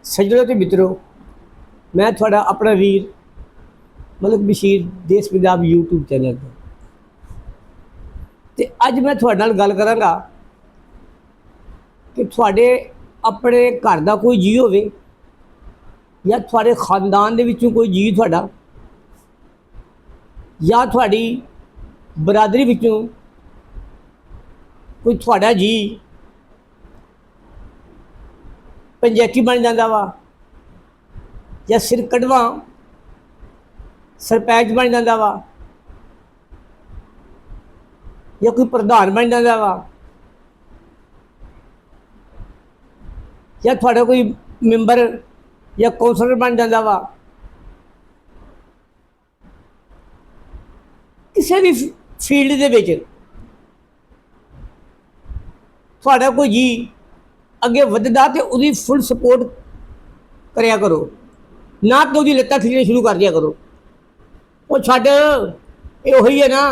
सज्जनों ते मित्रों, मैं थोड़ा अपना वीर मतलब बशीर देश पंजाब यूट्यूब चैनल पर ते अज मैं थोड़े नाल गल करांगा कि थोड़े अपने घर का कोई जी होवे या थोड़े खानदान दे विचों कोई जी थोड़ा या थोड़ी बरादरी विचों कोई थोड़ा जी पंजैती बन जाता वा या सिर कढ़वा सरपैंच बन जाता वा या कोई प्रधान बन जाता वा या थोड़ा कोई मैंबर या कौंसलर बन जाता वा। किसी भी फील्ड दे विच थोड़ा कोई जी अगे वधदा ते उहदी फुल सपोर्ट करया करो, ना कि उहदी लत्तां खिच्चणियां शुरू कर दिया करो। वो छड्ड ये उही है ना,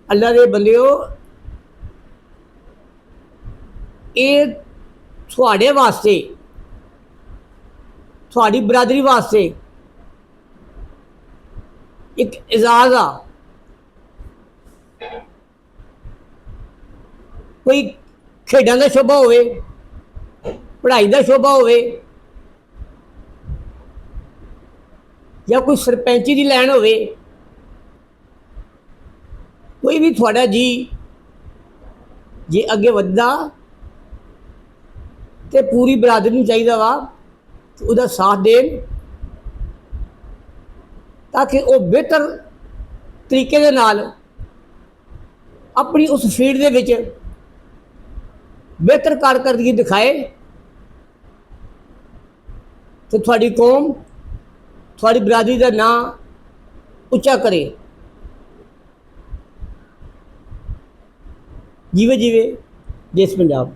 अल्लाह दे बंदेओ, ये थोड़े वास्ते थोड़ी बरादरी वास्ते एक एजाज आ। कोई खेडां दा शोभा होवे, पढ़ाई दा शोभा होवे या कोई सरपंची दी लैन होवे, कोई भी थोड़ा जी जे अगे वधदा ते पूरी बरादरी नूं चाहीदा वा कि उहदा साथ देन ताकि वो बेहतर तरीके दे नाल अपनी उस फील्ड दे विच बेहतर कारकर्दगी दिखाए तो थोड़ी कौम थोड़ी बरादरी का नाम उच्चा करे। जीवे जीवे देश पंजाब।